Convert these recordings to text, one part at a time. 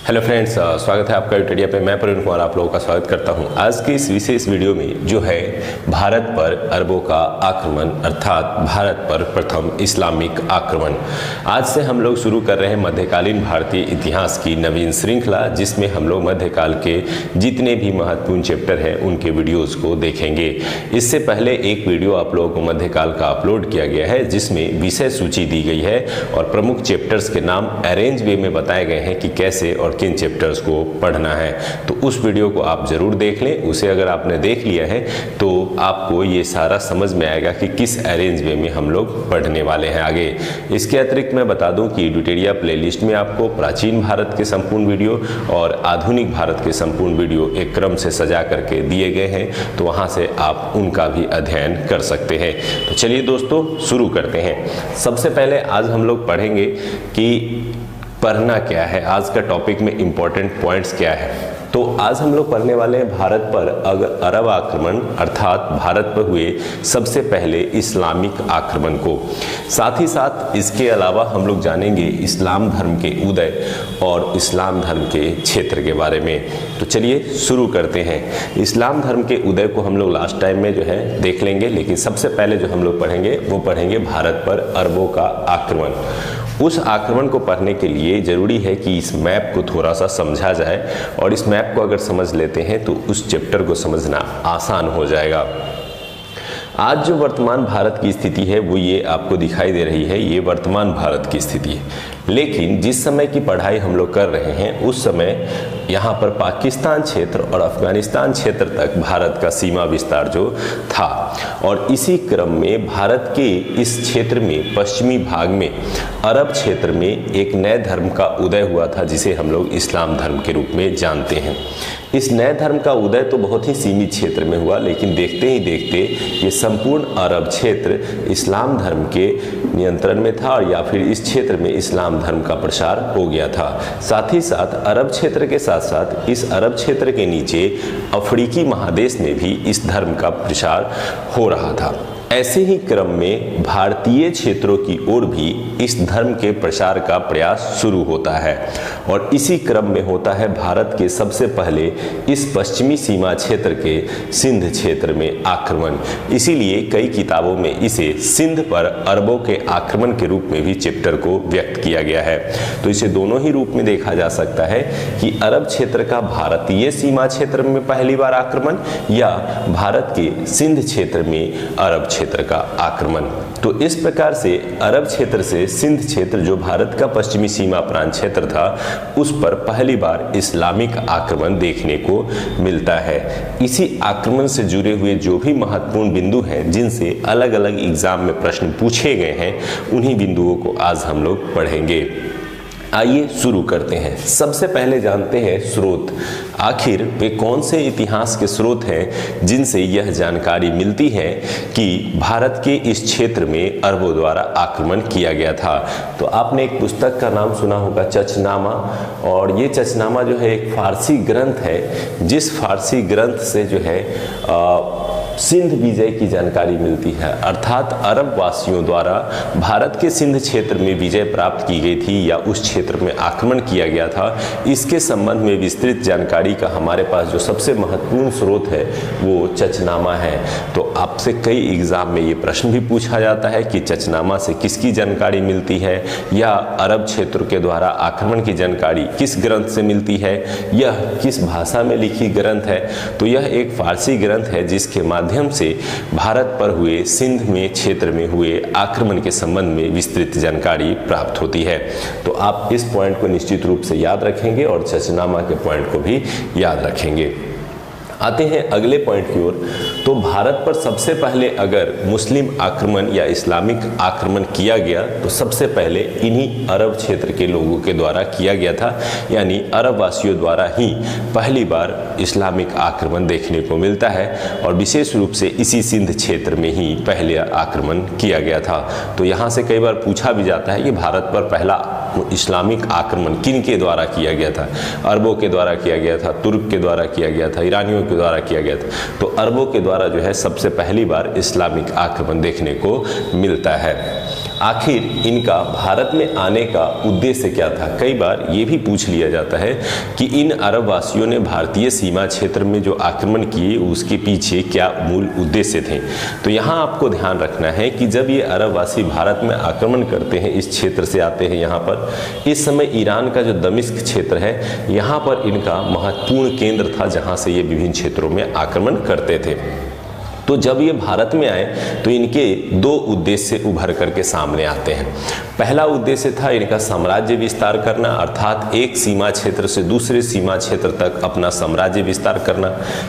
Hello friends, स्वागत है आपका यूट्यूब पे। मैं प्रवीण कुमार आप लोगों का स्वागत करता हूं। आज की इस विशेष वीडियो में जो है भारत पर अरबों का आक्रमण अर्थात भारत पर प्रथम इस्लामिक आक्रमण। आज से हम लोग शुरू कर रहे हैं मध्यकालीन भारतीय इतिहास की नवीन श्रृंखला, जिसमें हम लोग मध्यकाल के जितने भी महत्वपूर्ण चैप्टर हैं उनके वीडियोज को देखेंगे। इससे पहले एक वीडियो आप लोगों को मध्यकाल का अपलोड किया गया है, जिसमें विषय सूची दी गई है और प्रमुख चैप्टर्स के नाम अरेंज वे में बताए गए हैं कि कैसे और किन चैप्टर्स को पढ़ना है। तो उस वीडियो को आप जरूर देख लें। उसे अगर आपने देख लिया है तो आपको ये सारा समझ में आएगा कि किस अरेंज वे में हम लोग पढ़ने वाले हैं आगे। इसके अतिरिक्त मैं बता दूं कि यूट्यूब प्लेलिस्ट में आपको प्राचीन भारत के संपूर्ण वीडियो और आधुनिक भारत के संपूर्ण वीडियो एक क्रम से सजा करके दिए गए हैं, तो वहां से आप उनका भी अध्ययन कर सकते हैं। तो चलिए दोस्तों शुरू करते हैं। सबसे पहले आज हम लोग पढ़ेंगे कि पढ़ना क्या है, आज का टॉपिक में इंपॉर्टेंट पॉइंट्स क्या है। तो आज हम लोग पढ़ने वाले हैं भारत पर अरब आक्रमण अर्थात भारत पर हुए सबसे पहले इस्लामिक आक्रमण को। साथ ही साथ इसके अलावा हम लोग जानेंगे इस्लाम धर्म के उदय और इस्लाम धर्म के क्षेत्र के बारे में। तो चलिए शुरू करते हैं। इस्लाम धर्म के उदय को हम लोग लास्ट टाइम में जो है देख लेंगे, लेकिन सबसे पहले जो हम लोग पढ़ेंगे वो पढ़ेंगे भारत पर अरबों का आक्रमण। उस आक्रमण को पढ़ने के लिए ज़रूरी है कि इस मैप को थोड़ा सा समझा जाए, और इस मैप को अगर समझ लेते हैं तो उस चैप्टर को समझना आसान हो जाएगा। आज जो वर्तमान भारत की स्थिति है वो ये आपको दिखाई दे रही है, ये वर्तमान भारत की स्थिति है। लेकिन जिस समय की पढ़ाई हम लोग कर रहे हैं उस समय यहाँ पर पाकिस्तान क्षेत्र और अफगानिस्तान क्षेत्र तक भारत का सीमा विस्तार जो था, और इसी क्रम में भारत के इस क्षेत्र में पश्चिमी भाग में अरब क्षेत्र में एक नए धर्म का उदय हुआ था, जिसे हम लोग इस्लाम धर्म के रूप में जानते हैं। इस नए धर्म का उदय तो बहुत ही सीमित क्षेत्र में हुआ, लेकिन देखते ही देखते ये संपूर्ण अरब क्षेत्र इस्लाम धर्म के नियंत्रण में था, या फिर इस क्षेत्र में इस्लाम धर्म का प्रसार हो गया था। साथ ही साथ अरब क्षेत्र के साथ साथ इस अरब क्षेत्र के नीचे अफ्रीकी महादेश में भी इस धर्म का प्रसार हो रहा था। ऐसे ही क्रम में भारतीय क्षेत्रों की ओर भी इस धर्म के प्रसार का प्रयास शुरू होता है, और इसी क्रम में होता है भारत के सबसे पहले इस पश्चिमी सीमा क्षेत्र के सिंध क्षेत्र में आक्रमण। इसीलिए कई किताबों में इसे सिंध पर अरबों के आक्रमण के रूप में भी चैप्टर को व्यक्त किया गया है। तो इसे दोनों ही रूप में देखा जा सकता है कि अरब क्षेत्र का भारतीय सीमा क्षेत्र में पहली बार आक्रमण, या भारत के सिंध क्षेत्र में अरब क्षेत्र का आक्रमण। तो इस प्रकार से अरब क्षेत्र से सिंध क्षेत्र जो भारत का पश्चिमी सीमा प्रांत क्षेत्र था, उस पर पहली बार इस्लामिक आक्रमण देखने को मिलता है। इसी आक्रमण से जुड़े हुए जो भी महत्वपूर्ण बिंदु हैं, जिनसे अलग अलग एग्जाम में प्रश्न पूछे गए हैं, उन्हीं बिंदुओं को आज हम लोग पढ़ेंगे। आइए शुरू करते हैं। सबसे पहले जानते हैं स्रोत। आखिर वे कौन से इतिहास के स्रोत हैं जिनसे यह जानकारी मिलती है कि भारत के इस क्षेत्र में अरबों द्वारा आक्रमण किया गया था। तो आपने एक पुस्तक का नाम सुना होगा, चचनामा, और ये चचनामा जो है एक फारसी ग्रंथ है, जिस फारसी ग्रंथ से जो है सिंध विजय की जानकारी मिलती है, अर्थात अरब वासियों द्वारा भारत के सिंध क्षेत्र में विजय प्राप्त की गई थी या उस क्षेत्र में आक्रमण किया गया था। इसके संबंध में विस्तृत जानकारी का हमारे पास जो सबसे महत्वपूर्ण स्रोत है वो चचनामा है। तो आपसे कई एग्जाम में ये प्रश्न भी पूछा जाता है कि चचनामा से किसकी जानकारी मिलती है, या अरब क्षेत्र के द्वारा आक्रमण की जानकारी किस ग्रंथ से मिलती है, यह किस भाषा में लिखी ग्रंथ है। तो यह एक फारसी ग्रंथ है जिसके माध्यम से भारत पर हुए सिंध में क्षेत्र में हुए आक्रमण के संबंध में विस्तृत जानकारी प्राप्त होती है। तो आप इस पॉइंट को निश्चित रूप से याद रखेंगे और चचनामा के पॉइंट को भी याद रखेंगे। आते हैं अगले पॉइंट की ओर। तो भारत पर सबसे पहले अगर मुस्लिम आक्रमण या इस्लामिक आक्रमण किया गया तो सबसे पहले इन्हीं अरब क्षेत्र के लोगों के द्वारा किया गया था, यानी अरब वासियों द्वारा ही पहली बार इस्लामिक आक्रमण देखने को मिलता है, और विशेष रूप से इसी सिंध क्षेत्र में ही पहले आक्रमण किया गया था। तो यहाँ से कई बार पूछा भी जाता है कि भारत पर पहला इस्लामिक आक्रमण किन के द्वारा किया गया था। अरबों के द्वारा किया गया था, तुर्क के द्वारा किया गया था, ईरानियों के द्वारा किया गया था। तो अरबों के द्वारा जो है सबसे पहली बार इस्लामिक आक्रमण देखने को मिलता है। आखिर इनका भारत में आने का उद्देश्य क्या था? कई बार ये भी पूछ लिया जाता है कि इन अरब वासियों ने भारतीय सीमा क्षेत्र में जो आक्रमण किए उसके पीछे क्या मूल उद्देश्य थे। तो यहाँ आपको ध्यान रखना है कि जब ये अरब वासी भारत में आक्रमण करते हैं, इस क्षेत्र से आते हैं यहाँ पर, इस समय ईरान का जो दमिश्क क्षेत्र है यहाँ पर इनका महत्वपूर्ण केंद्र था जहाँ से ये विभिन्न क्षेत्रों में आक्रमण करते थे। तो जब ये भारत में आए तो इनके दो उद्देश्य उभर करके सामने आते हैं। पहला उद्देश्य था इनका साम्राज्य विस्तार करना, अर्थात एक सीमा क्षेत्र से दूसरे सीमा क्षेत्र तक अपना साम्राज्य विस्तार करना,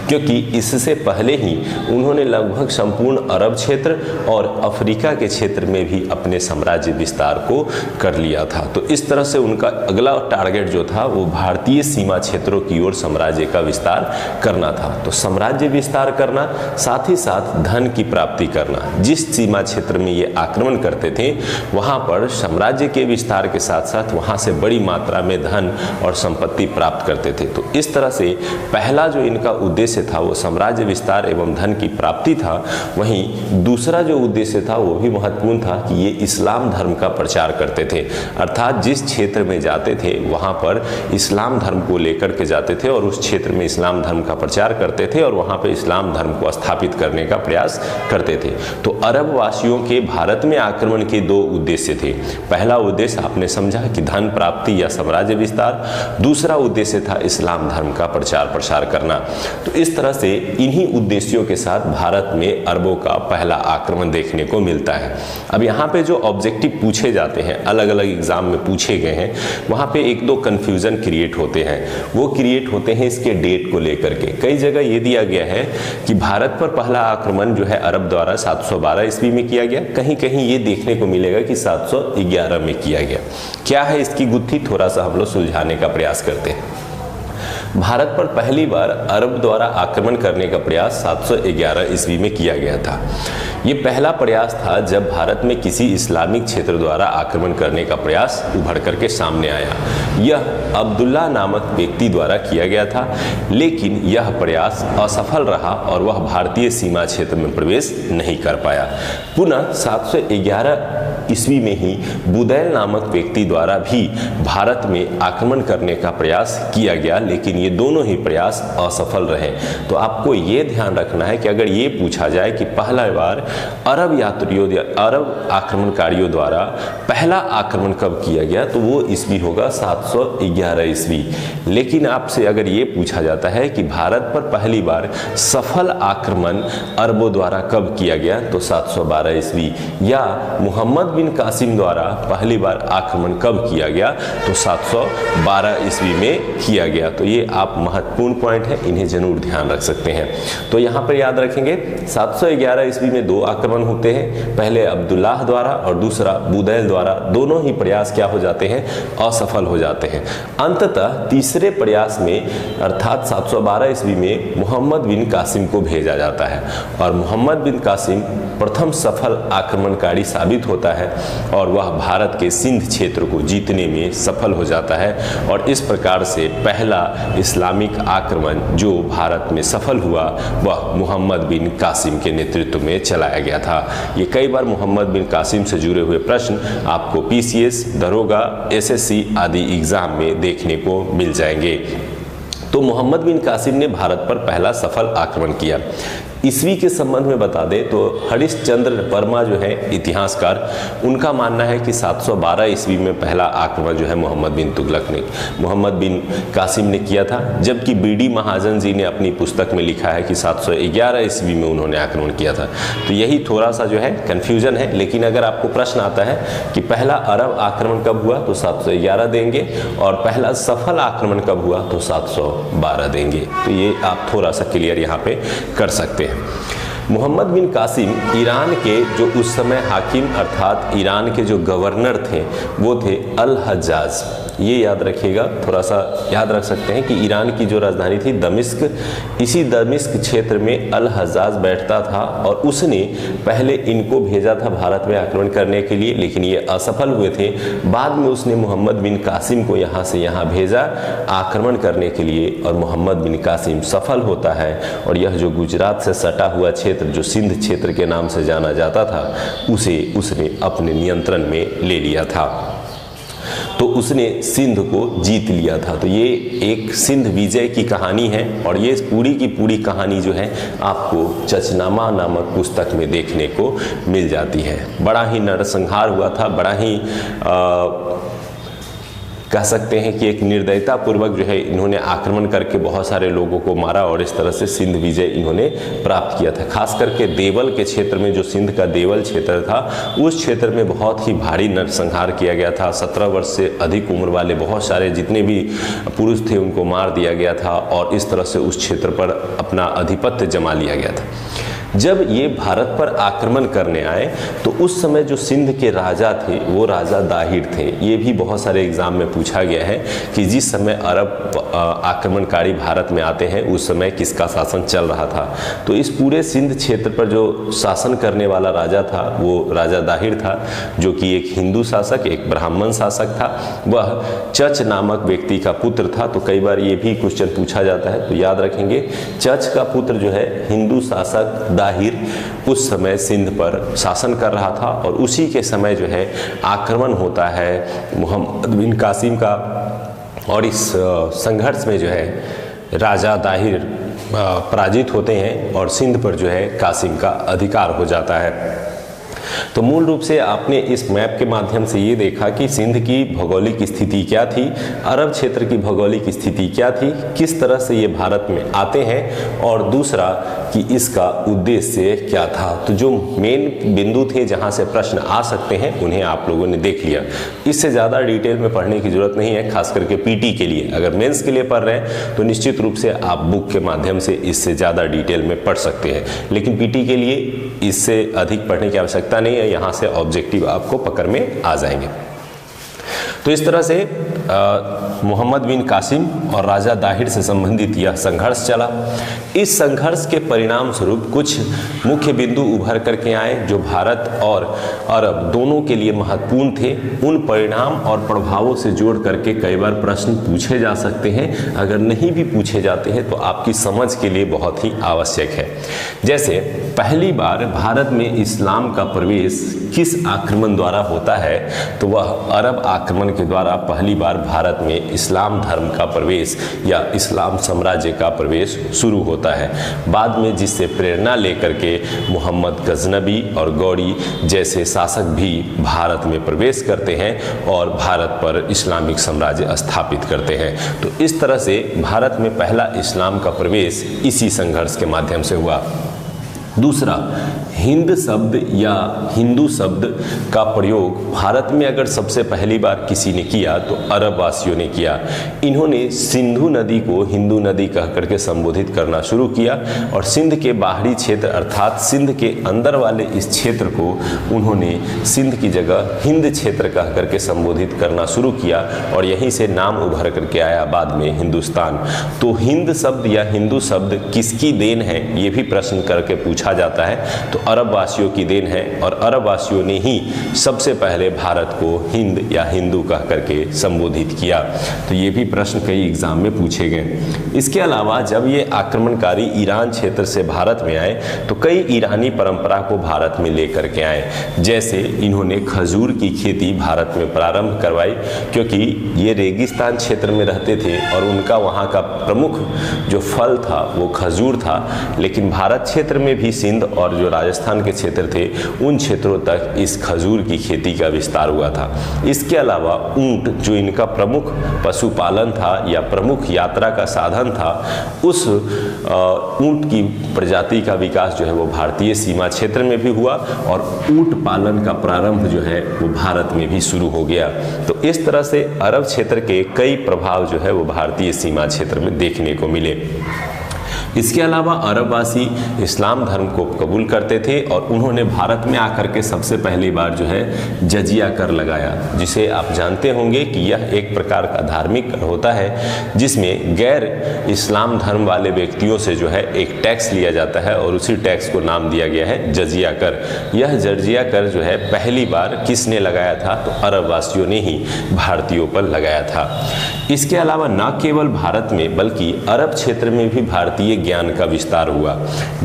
क्योंकि इससे पहले ही उन्होंने लगभग संपूर्ण अरब क्षेत्र और अफ्रीका के क्षेत्र में भी अपने साम्राज्य विस्तार को कर लिया था। तो इस तरह से उनका अगला टारगेट जो था वो भारतीय सीमा क्षेत्रों की ओर साम्राज्य का विस्तार करना था। तो साम्राज्य विस्तार करना, साथ ही साथ धन की प्राप्ति करना। जिस सीमा क्षेत्र में ये आक्रमण करते थे वहां पर साम्राज्य के विस्तार के साथ साथ वहां से बड़ी मात्रा में धन और संपत्ति प्राप्त करते थे। तो इस तरह से पहला जो इनका उद्देश्य था वो साम्राज्य विस्तार एवं धन की प्राप्ति था। वहीं दूसरा जो उद्देश्य था वो भी महत्वपूर्ण था कि ये इस्लाम धर्म का प्रचार करते थे, अर्थात जिस क्षेत्र में जाते थे वहां पर इस्लाम धर्म को लेकर के जाते थे और उस क्षेत्र में इस्लाम धर्म का प्रचार करते थे और वहां पर इस्लाम धर्म को स्थापित करने का प्रयास करते थे। तो अरब वासियों के भारत में आक्रमण के दो उद्देश्य थे। पहला उद्देश्य आपने समझा कि धन प्राप्ति या साम्राज्य विस्तार, दूसरा उद्देश्य था इस्लाम धर्म का प्रचार प्रसार करना। तो इस तरह से इन्हीं उद्देश्यों के साथ भारत में अरबों का पहला आक्रमण देखने को मिलता है। अब यहाँ पे जो ऑब्जेक्टिव पूछे जाते हैं, अलग अलग एग्जाम में पूछे गए हैं, वहाँ पे एक दो कन्फ्यूजन क्रिएट होते हैं। वो क्रिएट होते हैं इसके डेट को लेकर के। कई जगह ये दिया गया है कि भारत पर पहला आक्रमण जो है अरब द्वारा 712 ईस्वी में किया गया, कहीं कहीं ये देखने को मिलेगा कि 711 में किया गया। क्या है इसकी गुत्थी, थोड़ा सा हम लोग सुलझाने का प्रयास करते हैं। भारत पर पहली बार अरब द्वारा आक्रमण करने का प्रयास 711 ईस्वी में किया गया था। ये पहला प्रयास था जब भारत में किसी इस्लामिक क्षेत्र द्वारा आक्रमण करने का प्रयास उभर करके सामने आया। यह अब्दुल्ला नामक व्यक्ति द्वारा किया गया था, लेकिन यह प्रयास असफल रहा और वह भारतीय सीमा क्षेत्र में प्रवेश नहीं कर पाया। पुनः 711 ईस्वी में ही बुदैल नामक व्यक्ति द्वारा भी भारत में आक्रमण करने का प्रयास किया गया, लेकिन ये दोनों ही प्रयास असफल रहे। तो आपको ये ध्यान रखना है कि अगर ये पूछा जाए कि पहला बार अरब यात्रियों या अरब आक्रमणकारियों द्वारा पहला आक्रमण कब किया गया, तो वो ईस्वी होगा 711 ईस्वी। लेकिन आपसे अगर ये पूछा जाता है कि भारत पर पहली बार सफल आक्रमण अरबों द्वारा कब किया गया, तो 712 ईस्वी। या मोहम्मद बिन कासिम द्वारा पहली बार आक्रमण कब किया गया, तो 712 ईस्वी में किया गया। तो ये आप महत्वपूर्ण पॉइंट है, इन्हें जरूर ध्यान रख सकते हैं। तो यहाँ पर याद रखेंगे 711 ईस्वी में दो आक्रमण होते हैं, पहले अब्दुल्लाह द्वारा और दूसरा बुदैल द्वारा। दोनों ही प्रयास क्या हो जाते हैं, असफल हो जाते हैं। अंततः तीसरे प्रयास में अर्थात 712 ईस्वी में मोहम्मद बिन कासिम को भेजा जाता है और मोहम्मद बिन कासिम प्रथम सफल आक्रमणकारी साबित होता है और वह भारत के सिंध क्षेत्र को जीतने में सफल हो जाता है। और इस प्रकार से पहला इस्लामिक आक्रमण जो भारत में सफल हुआ वह मोहम्मद बिन कासिम के नेतृत्व में चलाया गया था। ये कई बार मोहम्मद बिन कासिम से जुड़े हुए प्रश्न आपको पीसीएस, दरोगा, एसएससी आदि एग्जाम में देखने को मिल जाएंगे। तो मोहम्मद बिन कासिम ने भारत पर पहला सफल आक्रमण किया। ईस्वी के संबंध में बता दें तो हरिश्चंद्र वर्मा जो है इतिहासकार, उनका मानना है कि 712 ईस्वी में पहला आक्रमण जो है मोहम्मद बिन कासिम ने किया था, जबकि बीडी महाजन जी ने अपनी पुस्तक में लिखा है कि 711 ईस्वी में उन्होंने आक्रमण किया था। तो यही थोड़ा सा जो है कन्फ्यूजन है। लेकिन अगर आपको प्रश्न आता है कि पहला अरब आक्रमण कब हुआ, तो 711 देंगे और पहला सफल आक्रमण कब हुआ, तो 712 देंगे। तो ये आप थोड़ा सा क्लियर यहाँ पे कर सकते हैं। मोहम्मद बिन कासिम ईरान के जो उस समय हाकिम अर्थात ईरान के जो गवर्नर थे वो थे अल हज्जाज। ये याद रखिएगा, थोड़ा सा याद रख सकते हैं कि ईरान की जो राजधानी थी दमिश्क, इसी दमिश्क क्षेत्र में अल हज्जाज बैठता था और उसने पहले इनको भेजा था भारत में आक्रमण करने के लिए, लेकिन ये असफल हुए थे। बाद में उसने मोहम्मद बिन कासिम को यहाँ से यहाँ भेजा आक्रमण करने के लिए और मोहम्मद बिन कासिम सफल होता है और यह जो गुजरात से सटा हुआ क्षेत्र क्षेत्र जो सिंध क्षेत्र के नाम से जाना जाता था उसे उसने अपने नियंत्रण में ले लिया था। तो उसने सिंध को जीत लिया था। तो ये एक सिंध विजय की कहानी है और ये पूरी की पूरी कहानी जो है आपको चचनामा नामक पुस्तक में देखने को मिल जाती है। बड़ा ही नरसंहार हुआ था, बड़ा ही कह सकते हैं कि एक निर्दयता पूर्वक जो है इन्होंने आक्रमण करके बहुत सारे लोगों को मारा और इस तरह से सिंध विजय इन्होंने प्राप्त किया था। खास करके देवल के क्षेत्र में, जो सिंध का देवल क्षेत्र था, उस क्षेत्र में बहुत ही भारी नरसंहार किया गया था। 17 वर्ष से अधिक उम्र वाले बहुत सारे जितने भी पुरुष थे उनको मार दिया गया था और इस तरह से उस क्षेत्र पर अपना आधिपत्य जमा लिया गया था। जब ये भारत पर आक्रमण करने आए तो उस समय जो सिंध के राजा थे वो राजा दाहिर थे। ये भी बहुत सारे एग्जाम में पूछा गया है कि जिस समय अरब आक्रमणकारी भारत में आते हैं उस समय किसका शासन चल रहा था। तो इस पूरे सिंध क्षेत्र पर जो शासन करने वाला राजा था वो राजा दाहिर था, जो कि एक हिंदू शासक, एक ब्राह्मण शासक था। वह चच नामक व्यक्ति का पुत्र था। तो कई बार ये भी क्वेश्चन पूछा जाता है, तो याद रखेंगे चच का पुत्र जो है हिंदू शासक दाहिर उस समय सिंध पर शासन कर रहा था और उसी के समय जो है आक्रमण होता है मोहम्मद बिन कासिम का और इस संघर्ष में जो है राजा दाहिर पराजित होते हैं और सिंध पर जो है कासिम का अधिकार हो जाता है। तो मूल रूप से आपने इस मैप के माध्यम से ये देखा कि सिंध की भौगोलिक स्थिति क्या थी, अरब क्षेत्र की भौगोलिक स्थिति क्या थी, किस तरह से ये भारत में आते हैं और दूसरा कि इसका उद्देश्य क्या था। तो जो मेन बिंदु थे जहाँ से प्रश्न आ सकते हैं उन्हें आप लोगों ने देख लिया। इससे ज़्यादा डिटेल में पढ़ने की जरूरत नहीं है, खास करके पीटी के लिए। अगर मेंस के लिए पढ़ रहे हैं तो निश्चित रूप से आप बुक के माध्यम से इससे ज़्यादा डिटेल में पढ़ सकते हैं, लेकिन पीटी के लिए इससे अधिक पढ़ने की आवश्यकता नहीं है। यहाँ से ऑब्जेक्टिव आपको पकड़ में आ जाएंगे। तो इस तरह से मोहम्मद बिन कासिम और राजा दाहिर से संबंधित यह संघर्ष चला। इस संघर्ष के परिणाम स्वरूप कुछ मुख्य बिंदु उभर करके आए जो भारत और अरब दोनों के लिए महत्वपूर्ण थे। उन परिणाम और प्रभावों से जोड़ करके कई बार प्रश्न पूछे जा सकते हैं। अगर नहीं भी पूछे जाते हैं तो आपकी समझ के लिए बहुत ही आवश्यक है। जैसे पहली बार भारत में इस्लाम का प्रवेश किस आक्रमण द्वारा होता है, तो वह अरब आक्रमण के द्वारा पहली बार भारत में इस्लाम धर्म का प्रवेश या इस्लाम साम्राज्य का प्रवेश शुरू होता है। बाद में जिससे प्रेरणा लेकर के मोहम्मद गजनबी और गौरी जैसे शासक भी भारत में प्रवेश करते हैं और भारत पर इस्लामिक साम्राज्य स्थापित करते हैं। तो इस तरह से भारत में पहला इस्लाम का प्रवेश इसी संघर्ष के माध्यम से हुआ। दूसरा, हिंद शब्द या हिंदू शब्द का प्रयोग भारत में अगर सबसे पहली बार किसी ने किया तो अरब वासियों ने किया। इन्होंने सिंधु नदी को हिंदू नदी कह करके संबोधित करना शुरू किया और सिंध के बाहरी क्षेत्र अर्थात सिंध के अंदर वाले इस क्षेत्र को उन्होंने सिंध की जगह हिंद क्षेत्र कह करके संबोधित करना शुरू किया और यहीं से नाम उभर करके आया बाद में हिंदुस्तान। तो हिंद शब्द या हिंदू शब्द किसकी देन है, ये भी प्रश्न करके पूछा जाता है। तो अरब वासियों की देन है और अरब वासियों ने ही सबसे पहले भारत को हिंद या हिंदू कह करके संबोधित किया। तो ये भी प्रश्न कई एग्जाम में पूछे गए। इसके अलावा जब ये आक्रमणकारी ईरान क्षेत्र से भारत में आए तो कई ईरानी परंपरा को भारत में लेकर के आए। जैसे इन्होंने खजूर की खेती भारत में प्रारंभ करवाई, क्योंकि ये रेगिस्तान क्षेत्र में रहते थे और उनका वहाँ का प्रमुख जो फल था वो खजूर था। लेकिन भारत क्षेत्र में भी सिंध और जो राजस्थान के क्षेत्र थे उन क्षेत्रों तक इस खजूर की खेती का विस्तार हुआ था। इसके अलावा ऊंट जो इनका प्रमुख पशुपालन था या प्रमुख यात्रा का साधन था, उस ऊंट की प्रजाति का विकास जो है वो भारतीय सीमा क्षेत्र में भी हुआ और ऊंट पालन का प्रारंभ जो है वो भारत में भी शुरू हो गया। तो इस तरह से अरब क्षेत्र के कई प्रभाव जो है वो भारतीय सीमा क्षेत्र में देखने को मिले। इसके अलावा अरबवासी इस्लाम धर्म को कबूल करते थे और उन्होंने भारत में आकर के सबसे पहली बार जो है जजिया कर लगाया, जिसे आप जानते होंगे कि यह एक प्रकार का धार्मिक कर होता है जिसमें गैर इस्लाम धर्म वाले व्यक्तियों से जो है एक टैक्स लिया जाता है और उसी टैक्स को नाम दिया गया है जजिया कर। यह जजिया कर जो है पहली बार किसने लगाया था, तो अरबवासियों ने ही भारतीयों पर लगाया था। इसके अलावा न केवल भारत में बल्कि अरब क्षेत्र में भी भारतीय ज्ञान का विस्तार हुआ।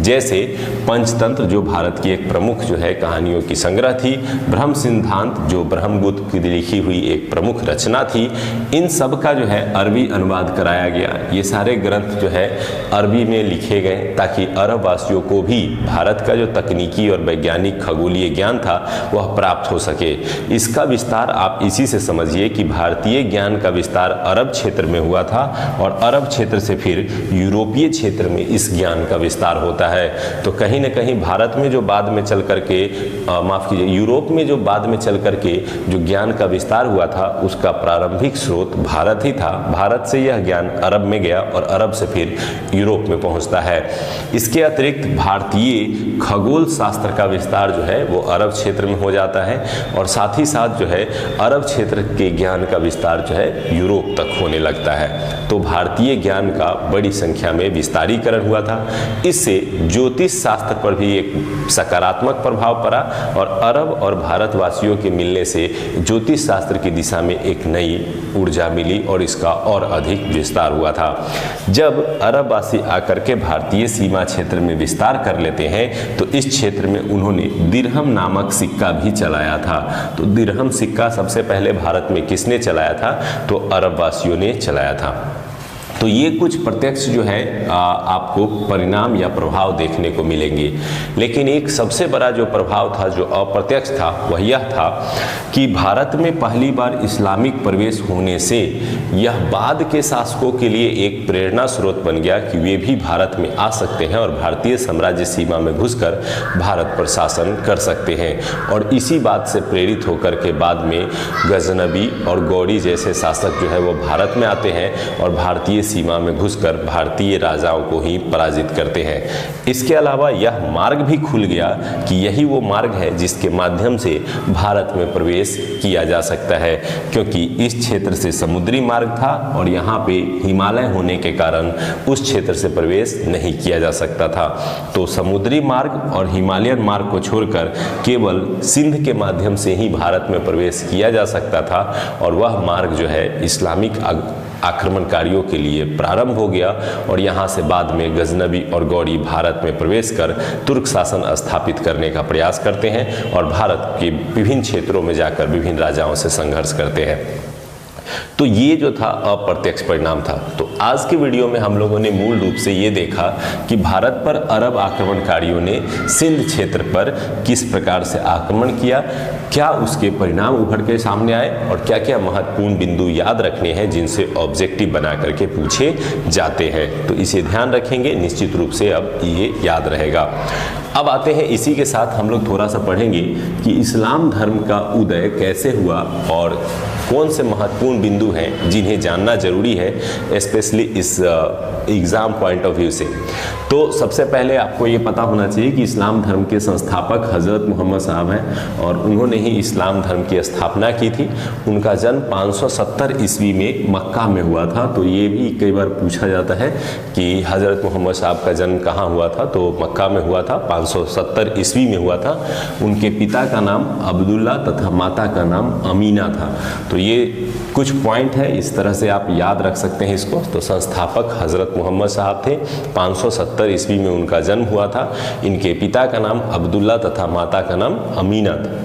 जैसे पंचतंत्र जो भारत की एक प्रमुख जो है कहानियों की संग्रह थी, ब्रह्म सिद्धांत जो ब्रह्मगुप्त की लिखी हुई एक प्रमुख रचना थी, इन सब का जो है अरबी अनुवाद कराया गया। ये सारे ग्रंथ जो है अरबी में लिखे गए ताकि अरब वासियों को भी भारत का जो तकनीकी और वैज्ञानिक खगोलीय ज्ञान था वह प्राप्त हो सके। इसका विस्तार आप इसी से समझिए कि भारतीय ज्ञान का विस्तार अरब क्षेत्र में हुआ था और अरब क्षेत्र से फिर यूरोपीय क्षेत्र में इस ज्ञान का विस्तार होता है। तो कहीं ना कहीं भारत में जो बाद में चल करके माफ कीजिए यूरोप में जो बाद में चल करके जो ज्ञान का विस्तार हुआ था उसका प्रारंभिक स्रोत भारत ही था। भारत से यह ज्ञान अरब में गया और अरब से फिर यूरोप में पहुंचता है। इसके अतिरिक्त भारतीय खगोल शास्त्र का विस्तार जो है वो अरब क्षेत्र में हो जाता है और साथ ही साथ जो है अरब क्षेत्र के ज्ञान का विस्तार जो है यूरोप तक होने लगता है। तो भारतीय ज्ञान का बड़ी संख्या में विस्तारीकरण हुआ था। इससे ज्योतिष शास्त्र पर भी एक सकारात्मक प्रभाव पड़ा और अरब और भारतवासियों के मिलने से ज्योतिष शास्त्र की दिशा में एक नई ऊर्जा मिली और इसका और अधिक विस्तार हुआ था। जब अरबवासी आकर के भारतीय सीमा क्षेत्र में विस्तार कर लेते हैं तो इस क्षेत्र में उन्होंने दिरहम नामक सिक्का भी चलाया था। तो दिरहम सिक्का सबसे पहले भारत में किसने चलाया था? तो अरबवासियों ने चलाया था। तो ये कुछ प्रत्यक्ष जो है आपको परिणाम या प्रभाव देखने को मिलेंगे। लेकिन एक सबसे बड़ा जो प्रभाव था जो अप्रत्यक्ष था वह यह था कि भारत में पहली बार इस्लामिक प्रवेश होने से यह बाद के शासकों के लिए एक प्रेरणा स्रोत बन गया कि वे भी भारत में आ सकते हैं और भारतीय साम्राज्य सीमा में घुसकर भारत पर शासन कर सकते हैं। और इसी बात से प्रेरित होकर के बाद में गजनबी और गौरी जैसे शासक जो है वो भारत में आते हैं और भारतीय सीमा में घुसकर भारतीय राजाओं को ही पराजित करते हैं। इसके अलावा यह मार्ग भी खुल गया कि यही वो मार्ग है जिसके माध्यम से भारत में प्रवेश किया जा सकता है, क्योंकि इस क्षेत्र से समुद्री मार्ग था और यहाँ पे हिमालय होने के कारण उस क्षेत्र से प्रवेश नहीं किया जा सकता था। तो समुद्री मार्ग और हिमालयन मार्ग को छोड़कर केवल सिंध के माध्यम से ही भारत में प्रवेश किया जा सकता था और वह मार्ग जो है इस्लामिक आक्रमणकारियों के लिए प्रारंभ हो गया और यहाँ से बाद में गजनबी और गौरी भारत में प्रवेश कर तुर्क शासन स्थापित करने का प्रयास करते हैं और भारत के विभिन्न क्षेत्रों में जाकर विभिन्न राजाओं से संघर्ष करते हैं। तो ये जो था अप्रत्यक्ष परिणाम था। तो आज के वीडियो में हम लोगों ने मूल रूप से ये देखा कि भारत पर अरब आक्रमणकारियों ने सिंध क्षेत्र पर किस प्रकार से आक्रमण किया, क्या उसके परिणाम उभर के सामने आए और क्या क्या महत्वपूर्ण बिंदु याद रखने हैं जिनसे ऑब्जेक्टिव बना करके पूछे जाते हैं। तो इसे ध्यान रखेंगे, निश्चित रूप से अब ये याद रहेगा। अब आते हैं इसी के साथ हम लोग थोड़ा सा पढ़ेंगे कि इस्लाम धर्म का उदय कैसे हुआ और कौन से महत्वपूर्ण बिंदु हैं जिन्हें जानना जरूरी है, स्पेशली इस एग्ज़ाम पॉइंट ऑफ व्यू से। तो सबसे पहले आपको ये पता होना चाहिए कि इस्लाम धर्म के संस्थापक हज़रत मोहम्मद साहब हैं और उन्होंने ही इस्लाम धर्म की स्थापना की थी। उनका जन्म 570 ईस्वी में मक्का में हुआ था। तो ये भी कई बार पूछा जाता है कि हज़रत मोहम्मद साहब का जन्म कहाँ हुआ था, तो मक्का में हुआ था, 570 ईस्वी में हुआ था। उनके पिता का नाम अब्दुल्ला तथा माता का नाम अमीना था। तो ये कुछ पॉइंट है, इस तरह से आप याद रख सकते हैं इसको। तो संस्थापक हज़रत मोहम्मद साहब थे, 570 ईस्वी में उनका जन्म हुआ था। इनके पिता का नाम अब्दुल्ला तथा माता का नाम अमीना था।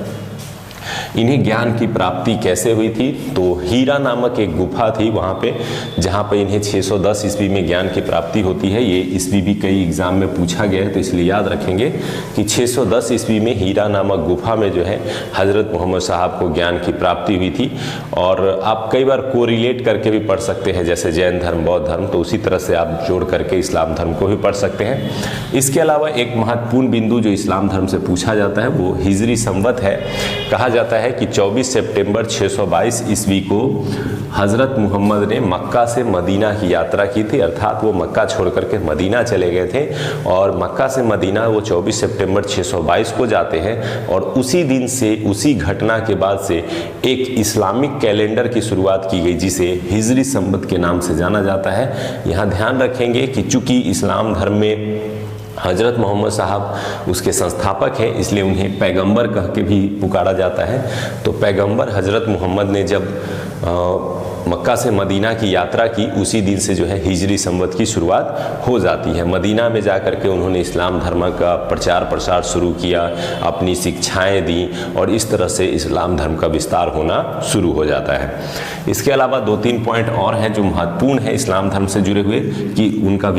इन्हें ज्ञान की प्राप्ति कैसे हुई थी? तो हीरा नामक एक गुफा थी वहाँ पे, जहाँ पे इन्हें 610 ईस्वी में ज्ञान की प्राप्ति होती है। ये ईस्वी भी कई एग्जाम में पूछा गया है, तो इसलिए याद रखेंगे कि 610 ईस्वी में हीरा नामक गुफा में जो है हज़रत मोहम्मद साहब को ज्ञान की प्राप्ति हुई थी। और आप कई बार कोरिलेट करके भी पढ़ सकते हैं, जैसे जैन धर्म, बौद्ध धर्म, तो उसी तरह से आप जोड़ करके इस्लाम धर्म को भी पढ़ सकते हैं। इसके अलावा एक महत्वपूर्ण बिंदु जो इस्लाम धर्म से पूछा जाता है वो हिजरी संवत है। कहा जाता है कि 24 सितंबर 622 ईस्वी को हज़रत मोहम्मद ने मक्का से मदीना की यात्रा की थी, अर्थात वो मक्का छोड़ करके मदीना चले गए थे और मक्का से मदीना वो 24 सितंबर 622 को जाते हैं। और उसी दिन से, उसी घटना के बाद से एक इस्लामिक कैलेंडर की शुरुआत की गई जिसे हिजरी संवत के नाम से जाना जाता है। यहाँ ध्यान रखेंगे कि चूँकि इस्लाम धर्म में हज़रत मोहम्मद साहब उसके संस्थापक हैं, इसलिए उन्हें पैगंबर कह के भी पुकारा जाता है। तो पैगंबर हज़रत मोहम्मद ने जब मक्का से मदीना की यात्रा की, उसी दिन से जो है हिजरी संवत की शुरुआत हो जाती है। मदीना में जा कर के उन्होंने इस्लाम धर्म का प्रचार प्रसार शुरू किया, अपनी शिक्षाएं दी और इस तरह से इस्लाम धर्म का विस्तार होना शुरू हो जाता है। इसके अलावा 2-3 पॉइंट और हैं जो महत्वपूर्ण है इस्लाम धर्म से जुड़े हुए, कि उनका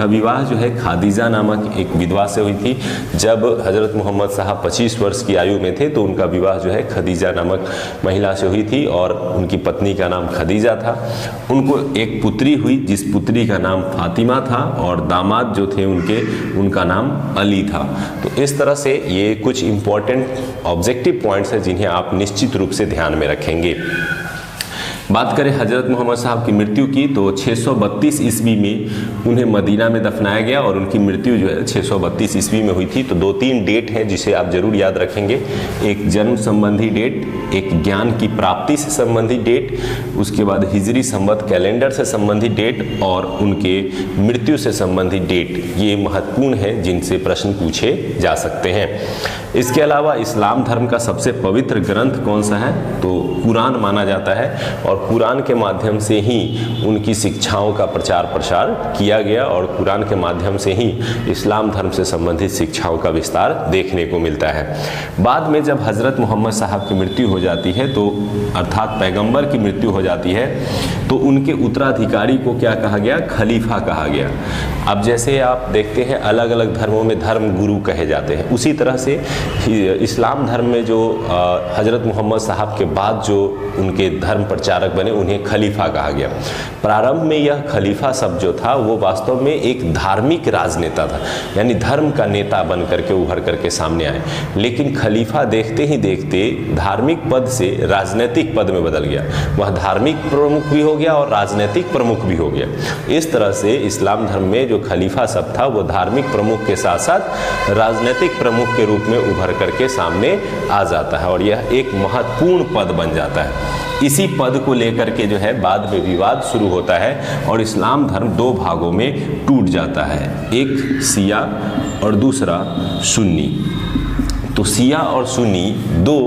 विवाह जो है खादीजा नामक एक विधवा से हुई थी। जब हज़रत मोहम्मद साहब 25 वर्ष की आयु में थे तो उनका विवाह जो है खदीजा नामक महिला से हुई थी और उनकी पत्नी का नाम खदीजा था। उनको एक पुत्री हुई जिस पुत्री का नाम फातिमा था और दामाद जो थे उनका नाम अली था। तो इस तरह से ये कुछ इंपॉर्टेंट ऑब्जेक्टिव पॉइंट्स हैं जिन्हें आप निश्चित रूप से ध्यान में रखेंगे। बात करें हज़रत मोहम्मद साहब की मृत्यु की तो 632 ईस्वी में उन्हें मदीना में दफनाया गया और उनकी मृत्यु जो है 632 ईस्वी में हुई थी। तो 2-3 डेट हैं जिसे आप जरूर याद रखेंगे, एक जन्म संबंधी डेट, एक ज्ञान की प्राप्ति से संबंधित डेट, उसके बाद हिजरी संवत कैलेंडर से संबंधित डेट और उनके मृत्यु से संबंधित डेट। ये महत्वपूर्ण है जिनसे प्रश्न पूछे जा सकते हैं। इसके अलावा इस्लाम धर्म का सबसे पवित्र ग्रंथ कौन सा है, तो कुरान माना जाता है और कुरान के माध्यम से ही उनकी शिक्षाओं का प्रचार प्रसार किया गया और कुरान के माध्यम से ही इस्लाम धर्म से संबंधित शिक्षाओं का विस्तार देखने को मिलता है। बाद में जब हज़रत मोहम्मद साहब की मृत्यु हो जाती है तो अर्थात पैगंबर की मृत्यु हो जाती है तो उनके उत्तराधिकारी को क्या कहा गया, खलीफा कहा गया। अब जैसे आप देखते हैं अलग अलग धर्मों में धर्म गुरु कहे जाते हैं, उसी तरह से इस्लाम धर्म में जो हज़रत मोहम्मद साहब के बाद जो उनके धर्म प्रचारक बने उन्हें खलीफा कहा गया। प्रारंभ में यह खलीफा शब्द जो था वो वास्तव में एक धार्मिक राजनेता था, यानी धर्म का नेता बन करके उभर करके सामने आए। लेकिन खलीफा देखते ही देखते धार्मिक पद से राजनीतिक पद में बदल गया, वह धार्मिक प्रमुख भी हो गया और राजनीतिक प्रमुख भी हो गया। इस तरह से इस्लाम धर्म में जो खलीफा शब्द था वो धार्मिक प्रमुख के साथ साथ राजनीतिक प्रमुख के रूप में उभर करके सामने आ जाता है और यह एक महत्वपूर्ण पद बन जाता है। इसी पद को लेकर के जो है बाद में विवाद शुरू होता है और इस्लाम धर्म 2 भागों में टूट जाता है, एक शिया और दूसरा सुन्नी। तो शिया और सुन्नी 2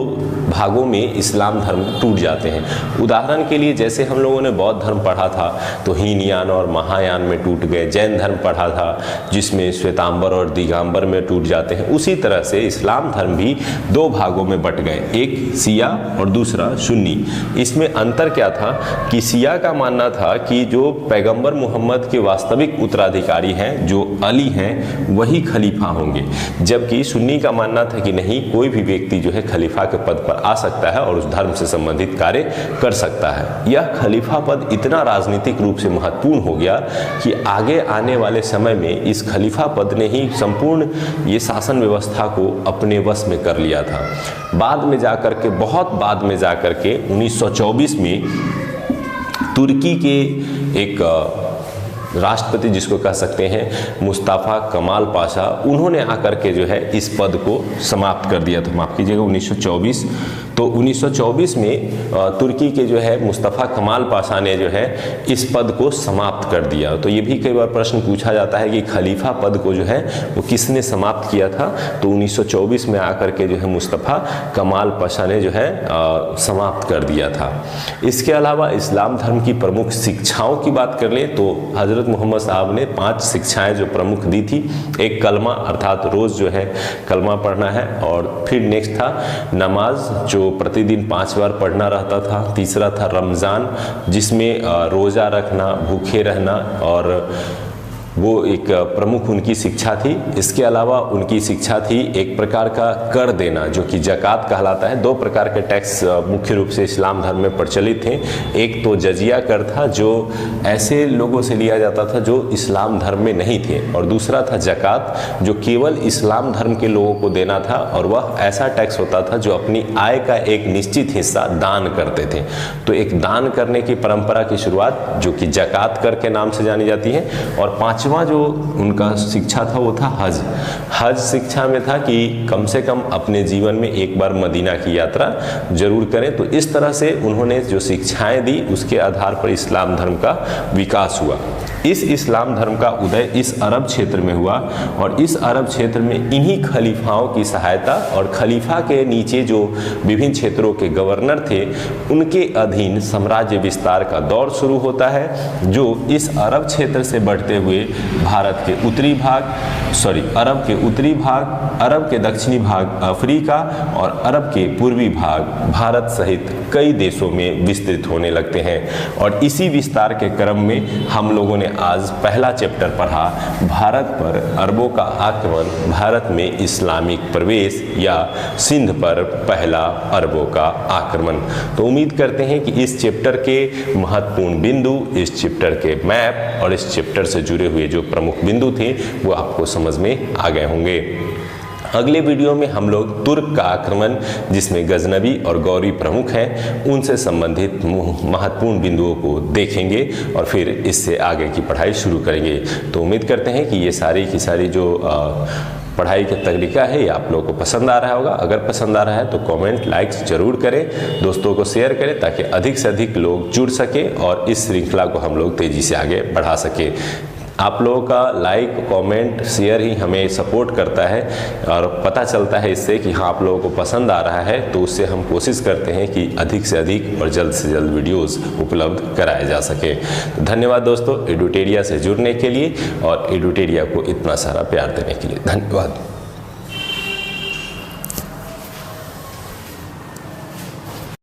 भागों में इस्लाम धर्म टूट जाते हैं। उदाहरण के लिए जैसे हम लोगों ने बौद्ध धर्म पढ़ा था तो हीनयान और महायान में टूट गए, जैन धर्म पढ़ा था जिसमें श्वेतांबर और दिगंबर में टूट जाते हैं, उसी तरह से इस्लाम धर्म भी 2 भागों में बट गए, एक शिया और दूसरा सुन्नी। इसमें अंतर क्या था कि शिया का मानना था कि जो पैगंबर मोहम्मद के वास्तविक उत्तराधिकारी हैं, जो अली हैं, वही खलीफा होंगे, जबकि सुन्नी का मानना था कि नहीं, कोई भी व्यक्ति जो है खलीफा के पद पर आ सकता है और उस धर्म से संबंधित कार्य कर सकता है। यह खलीफा पद इतना राजनीतिक रूप से महत्वपूर्ण हो गया कि आगे आने वाले समय में इस खलीफा पद ने ही संपूर्ण ये शासन व्यवस्था को अपने वश में कर लिया था। बाद में जाकर के, बहुत बाद में जाकर के 1924 में तुर्की के एक राष्ट्रपति जिसको कह सकते हैं मुस्तफ़ा कमाल पाशा, उन्होंने आकर के जो है इस पद को समाप्त कर दिया था। माफ़ कीजिएगा 1924। तो 1924 में तुर्की के जो है मुस्तफ़ा कमाल पाशा ने जो है इस पद को समाप्त कर दिया। तो ये भी कई बार प्रश्न पूछा जाता है कि खलीफा पद को जो है वो किसने समाप्त किया था, तो 1924 में आकर के जो है मुस्तफ़ा कमाल पाशा ने जो है समाप्त कर दिया था। इसके अलावा इस्लाम धर्म की प्रमुख शिक्षाओं की बात कर लें तो हज़रत मोहम्मद साहब ने 5 शिक्षाएं जो प्रमुख दी थी। एक कलमा, अर्थात रोज़ जो है कलमा पढ़ना है, और फिर नेक्स्ट था नमाज जो प्रतिदिन 5 बार पढ़ना रहता था। तीसरा था रमज़ान जिसमें रोज़ा रखना, भूखे रहना, और वो एक प्रमुख उनकी शिक्षा थी। इसके अलावा उनकी शिक्षा थी एक प्रकार का कर देना जो कि ज़कात कहलाता है। 2 प्रकार के टैक्स मुख्य रूप से इस्लाम धर्म में प्रचलित थे। एक तो जजिया कर था जो ऐसे लोगों से लिया जाता था जो इस्लाम धर्म में नहीं थे, और दूसरा था ज़कात जो केवल इस्लाम धर्म के लोगों को देना था, और वह ऐसा टैक्स होता था जो अपनी आय का एक निश्चित हिस्सा दान करते थे। तो एक दान करने की परंपरा की शुरुआत जो कि ज़कात कर के नाम से जानी जाती है, और 5 पांचवा जो उनका शिक्षा था वो था हज। हज शिक्षा में था कि कम से कम अपने जीवन में एक बार मदीना की यात्रा जरूर करें। तो इस तरह से उन्होंने जो शिक्षाएं दी उसके आधार पर इस्लाम धर्म का विकास हुआ। इस इस्लाम धर्म का उदय इस अरब क्षेत्र में हुआ और इस अरब क्षेत्र में इन्हीं खलीफाओं की सहायता और खलीफा के नीचे जो विभिन्न क्षेत्रों के गवर्नर थे उनके अधीन साम्राज्य विस्तार का दौर शुरू होता है, जो इस अरब क्षेत्र से बढ़ते हुए भारत के उत्तरी भाग अरब के उत्तरी भाग, अरब के दक्षिणी भाग अफ्रीका और अरब के पूर्वी भाग भारत सहित कई देशों में विस्तृत होने लगते हैं। और इसी विस्तार के क्रम में हम लोगों ने आज पहला चैप्टर पढ़ा, भारत पर अरबों का आक्रमण, भारत में इस्लामिक प्रवेश या सिंध पर पहला अरबों का आक्रमण। तो उम्मीद करते हैं कि इस चैप्टर के महत्वपूर्ण बिंदु, इस चैप्टर के मैप और इस चैप्टर से जुड़े हुए जो प्रमुख बिंदु थे वो आपको समझ में आ गए होंगे। अगले वीडियो में हम लोग तुर्क का आक्रमण, जिसमें गजनवी और गौरी प्रमुख हैं, उनसे संबंधित महत्वपूर्ण बिंदुओं को देखेंगे और फिर इससे आगे की पढ़ाई शुरू करेंगे। तो उम्मीद करते हैं कि ये सारी की सारी जो पढ़ाई का तरीका है ये आप लोगों को पसंद आ रहा होगा। अगर पसंद आ रहा है तो कमेंट लाइक्स जरूर करें, दोस्तों को शेयर करें ताकि अधिक से अधिक लोग जुड़ सके और इस श्रृंखला को हम लोग तेज़ी से आगे बढ़ा सके। आप लोगों का लाइक, कमेंट, शेयर ही हमें सपोर्ट करता है और पता चलता है इससे कि हाँ आप लोगों को पसंद आ रहा है। तो उससे हम कोशिश करते हैं कि अधिक से अधिक और जल्द से जल्द वीडियोस उपलब्ध कराए जा सके। तो धन्यवाद दोस्तों एडुटेरिया से जुड़ने के लिए और एडुटेरिया को इतना सारा प्यार देने के लिए। धन्यवाद।